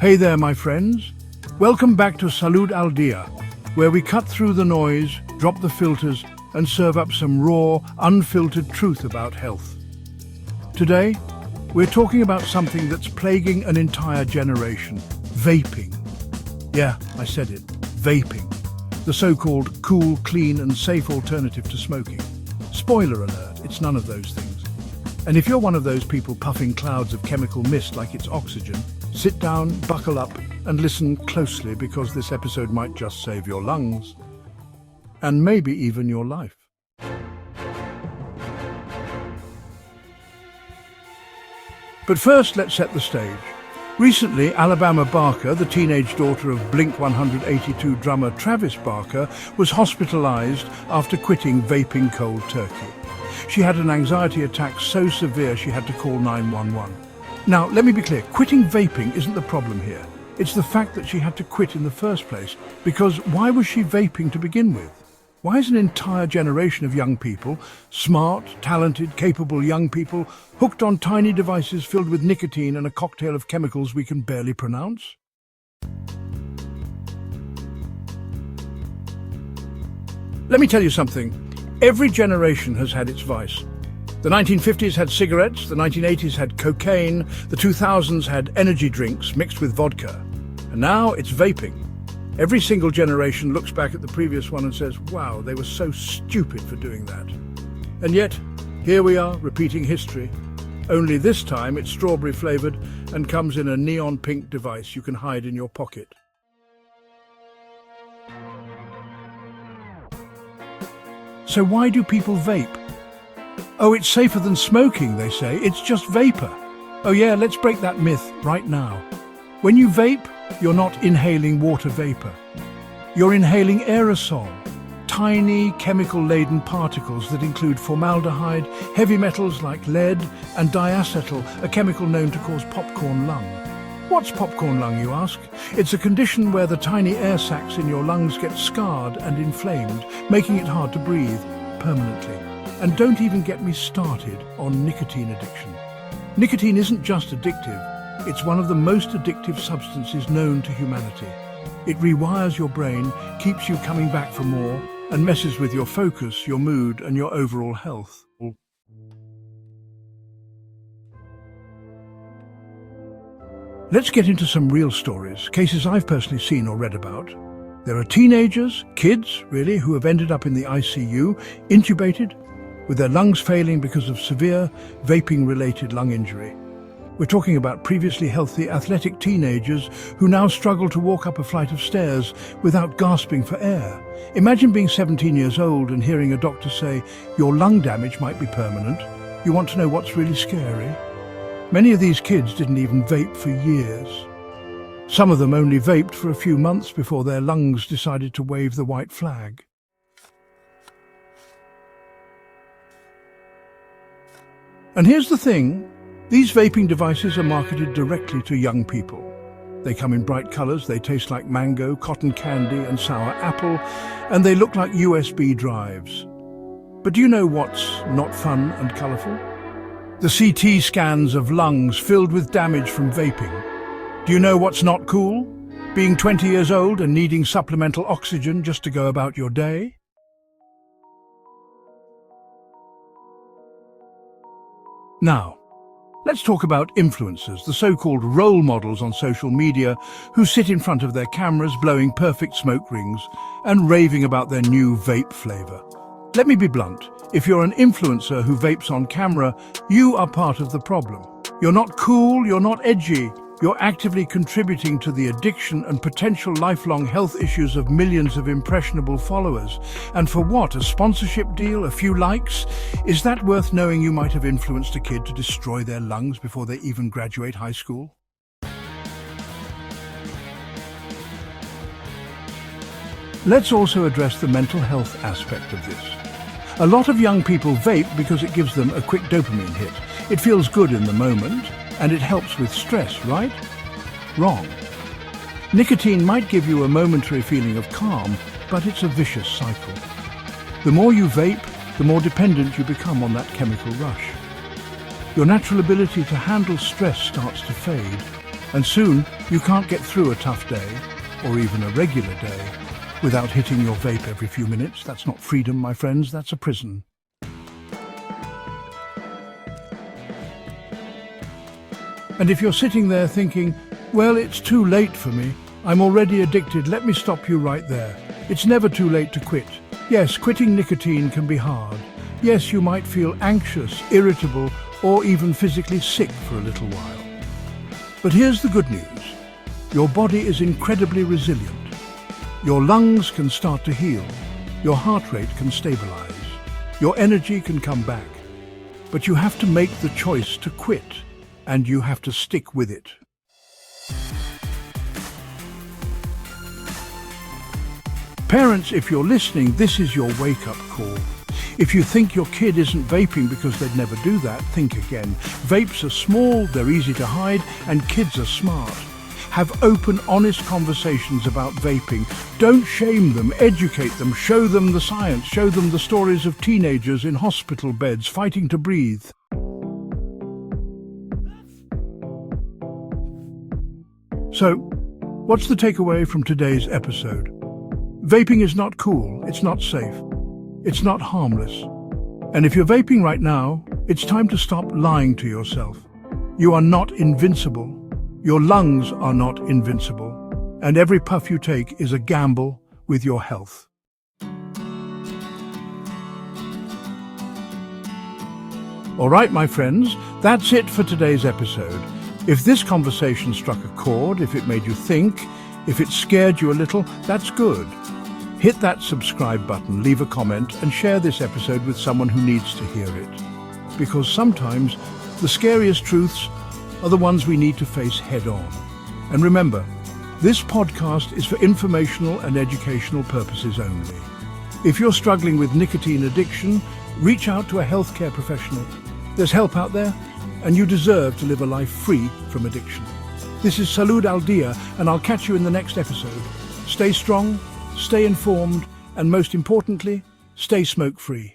Hey there, my friends. Welcome back to Salud al Día, where we cut through the noise, drop the filters, and serve up some raw, unfiltered truth about health. Today, we're talking about something that's plaguing an entire generation: vaping. Yeah, I said it, vaping. The so-called cool, clean, and safe alternative to smoking. Spoiler alert, it's none of those things. And if you're one of those people puffing clouds of chemical mist like it's oxygen, sit down, buckle up, and listen closely, because this episode might just save your lungs. And maybe even your life. But first, let's set the stage. Recently, Alabama Barker, the teenage daughter of Blink 182 drummer Travis Barker, was hospitalized after quitting vaping cold turkey. She had an anxiety attack so severe she had to call 911. Now, let me be clear, quitting vaping isn't the problem here. It's the fact that she had to quit in the first place, because why was she vaping to begin with? Why is an entire generation of young people, smart, talented, capable young people, hooked on tiny devices filled with nicotine and a cocktail of chemicals we can barely pronounce? Let me tell you something. Every generation has had its vice. The 1950s had cigarettes, the 1980s had cocaine, the 2000s had energy drinks mixed with vodka. And now it's vaping. Every single generation looks back at the previous one and says, wow, they were so stupid for doing that. And yet, here we are, repeating history. Only this time it's strawberry flavored and comes in a neon pink device you can hide in your pocket. So why do people vape? Oh, it's safer than smoking, they say. It's just vapor. Oh yeah, let's break that myth right now. When you vape, you're not inhaling water vapor. You're inhaling aerosol, tiny chemical-laden particles that include formaldehyde, heavy metals like lead, and diacetyl, a chemical known to cause popcorn lung. What's popcorn lung, you ask? It's a condition where the tiny air sacs in your lungs get scarred and inflamed, making it hard to breathe permanently. And don't even get me started on nicotine addiction. Nicotine isn't just addictive, it's one of the most addictive substances known to humanity. It rewires your brain, keeps you coming back for more, and messes with your focus, your mood, and your overall health. Let's get into some real stories, cases I've personally seen or read about. There are teenagers, kids really, who have ended up in the ICU, intubated, with their lungs failing because of severe vaping-related lung injury. We're talking about previously healthy, athletic teenagers who now struggle to walk up a flight of stairs without gasping for air. Imagine being 17 years old and hearing a doctor say, your lung damage might be permanent. You want to know what's really scary? Many of these kids didn't even vape for years. Some of them only vaped for a few months before their lungs decided to wave the white flag. And here's the thing, these vaping devices are marketed directly to young people. They come in bright colors, they taste like mango, cotton candy, and sour apple, and they look like USB drives. But do you know what's not fun and colorful? The CT scans of lungs filled with damage from vaping. Do you know what's not cool? Being 20 years old and needing supplemental oxygen just to go about your day? Now, let's talk about influencers, the so-called role models on social media who sit in front of their cameras blowing perfect smoke rings and raving about their new vape flavor. Let me be blunt. If you're an influencer who vapes on camera, you are part of the problem. You're not cool, you're not edgy. You're actively contributing to the addiction and potential lifelong health issues of millions of impressionable followers. And for what? A sponsorship deal? A few likes? Is that worth knowing you might have influenced a kid to destroy their lungs before they even graduate high school? Let's also address the mental health aspect of this. A lot of young people vape because it gives them a quick dopamine hit. It feels good in the moment, and it helps with stress, right? Wrong. Nicotine might give you a momentary feeling of calm, but it's a vicious cycle. The more you vape, the more dependent you become on that chemical rush. Your natural ability to handle stress starts to fade, And soon, you can't get through a tough day, or even a regular day, without hitting your vape every few minutes. That's not freedom, my friends, that's a prison. And if you're sitting there thinking, well, it's too late for me, I'm already addicted, let me stop you right there. It's never too late to quit. Yes, quitting nicotine can be hard. Yes, you might feel anxious, irritable, or even physically sick for a little while. But here's the good news. Your body is incredibly resilient. Your lungs can start to heal. Your heart rate can stabilize. Your energy can come back. But you have to make the choice to quit, and you have to stick with it. Parents, if you're listening, this is your wake-up call. If you think your kid isn't vaping because they'd never do that, think again. Vapes are small, they're easy to hide, and kids are smart. Have open, honest conversations about vaping. Don't shame them, educate them, show them the science, show them the stories of teenagers in hospital beds fighting to breathe. So, what's the takeaway from today's episode? Vaping is not cool, it's not safe, it's not harmless. And if you're vaping right now, it's time to stop lying to yourself. You are not invincible. Your lungs are not invincible. And every puff you take is a gamble with your health. All right, my friends, that's it for today's episode. If this conversation struck a chord, if it made you think, if it scared you a little, that's good. Hit that subscribe button, leave a comment, and share this episode with someone who needs to hear it. Because sometimes the scariest truths are the ones we need to face head on. And remember, this podcast is for informational and educational purposes only. If you're struggling with nicotine addiction, reach out to a healthcare professional. There's help out there, and you deserve to live a life free from addiction. This is Salud al Día, and I'll catch you in the next episode. Stay strong, stay informed, and most importantly, stay smoke-free.